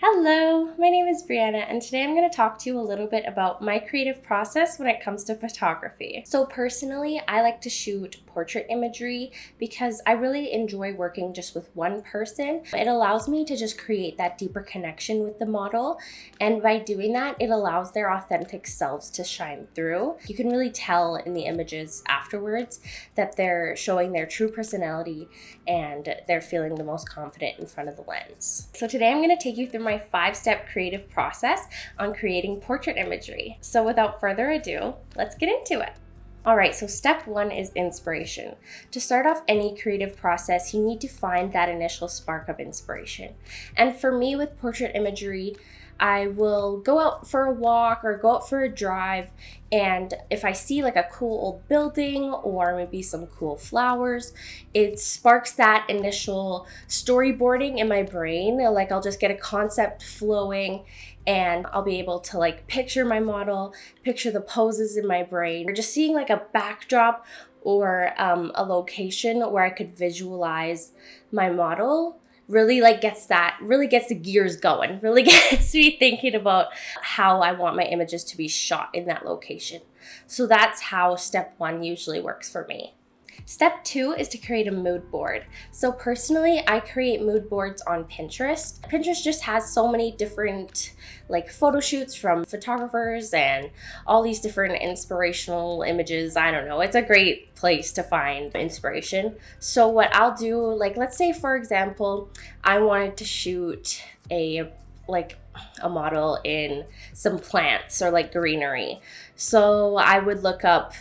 Hello, my name is Brianna, and today I'm going to talk to you a little bit about my creative process when it comes to photography. So personally, I like to shoot portrait imagery because I really enjoy working just with one person. It allows me to just create that deeper connection with the model, and by doing that, it allows their authentic selves to shine through. You can really tell in the images afterwards that they're showing their true personality and they're feeling the most confident in front of the lens. So today I'm going to take you through my 5-step creative process on creating portrait imagery. So without further ado, let's get into it. Alright, so step 1 is inspiration. To start off any creative process, you need to find that initial spark of inspiration. And for me with portrait imagery, I will go out for a walk or go out for a drive, and if I see like a cool old building or maybe some cool flowers, it sparks that initial storyboarding in my brain. Like I'll just get a concept flowing and I'll be able to like picture my model, picture the poses in my brain, or just seeing like a backdrop or a location where I could visualize my model really gets the gears going, really gets me thinking about how I want my images to be shot in that location. So that's how step 1 usually works for me. Step 2 is to create a mood board. So personally, I create mood boards on Pinterest. Pinterest just has so many different photo shoots from photographers and all these different inspirational images. I don't know, it's a great place to find inspiration. So what I'll do, let's say for example, I wanted to shoot a model in some plants or greenery. So I would look up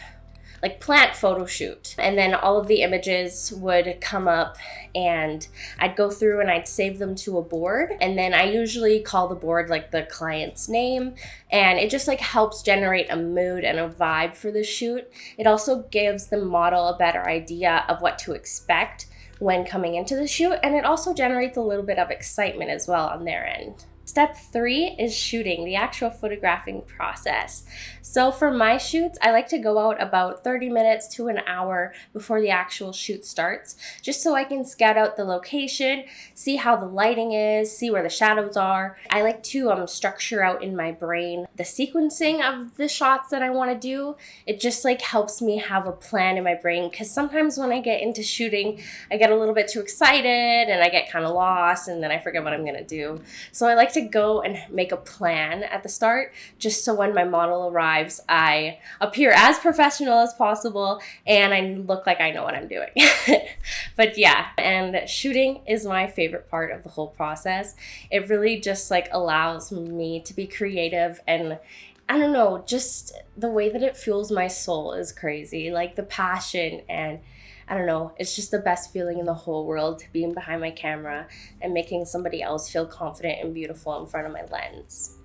plant photo shoot, and then all of the images would come up and I'd go through and I'd save them to a board, and then I usually call the board the client's name, and it just helps generate a mood and a vibe for the shoot. It also gives the model a better idea of what to expect when coming into the shoot, and it also generates a little bit of excitement as well on their end. Step 3 is shooting, the actual photographing process. So for my shoots, I like to go out about 30 minutes to an hour before the actual shoot starts, just so I can scout out the location, see how the lighting is, see where the shadows are. I like to structure out in my brain the sequencing of the shots that I want to do. It just helps me have a plan in my brain, because sometimes when I get into shooting, I get a little bit too excited and I get kind of lost and then I forget what I'm going to do. So I like to go and make a plan at the start, just so when my model arrives, I appear as professional as possible and I look like I know what I'm doing. But yeah, and shooting is my favorite part of the whole process. It really just allows me to be creative, and I don't know, just the way that it fuels my soul is crazy. The passion, and I don't know, it's just the best feeling in the whole world, being behind my camera and making somebody else feel confident and beautiful in front of my lens.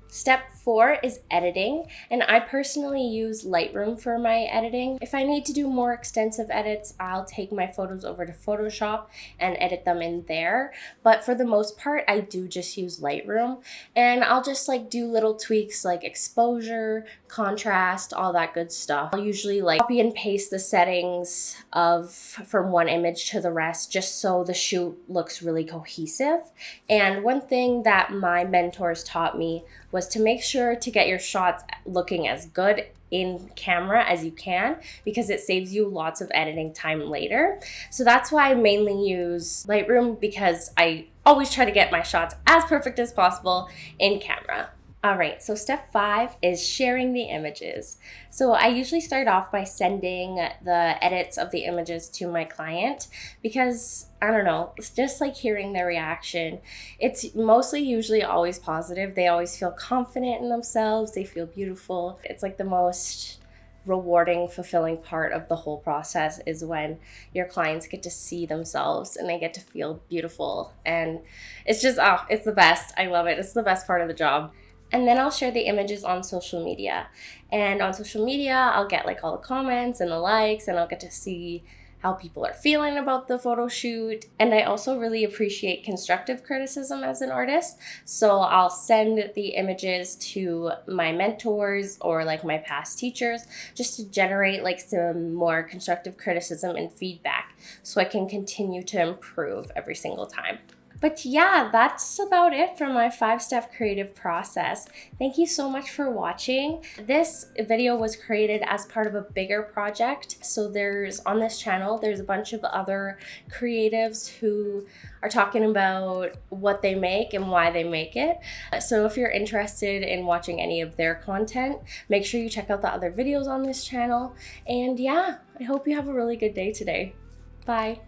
Step 4 is editing, and I personally use Lightroom for my editing. If I need to do more extensive edits, I'll take my photos over to Photoshop and edit them in there. But for the most part, I do just use Lightroom, and I'll just do little tweaks like exposure, contrast, all that good stuff. I'll usually copy and paste the settings from one image to the rest, just so the shoot looks really cohesive. And one thing that my mentors taught me was to make sure to get your shots looking as good in camera as you can, because it saves you lots of editing time later. So that's why I mainly use Lightroom, because I always try to get my shots as perfect as possible in camera. All right, so step 5 is sharing the images. So I usually start off by sending the edits of the images to my client, because I don't know, it's just hearing their reaction. It's mostly usually always positive. They always feel confident in themselves. They feel beautiful. It's the most rewarding, fulfilling part of the whole process is when your clients get to see themselves and they get to feel beautiful. And it's just, it's the best. I love it. It's the best part of the job. And then I'll share the images on social media. And on social media, I'll get all the comments and the likes, and I'll get to see how people are feeling about the photo shoot. And I also really appreciate constructive criticism as an artist. So I'll send the images to my mentors or my past teachers, just to generate some more constructive criticism and feedback, so I can continue to improve every single time. But yeah, that's about it for my 5-step creative process. Thank you so much for watching. This video was created as part of a bigger project. So on this channel, there's a bunch of other creatives who are talking about what they make and why they make it. So if you're interested in watching any of their content, make sure you check out the other videos on this channel. And yeah, I hope you have a really good day today. Bye.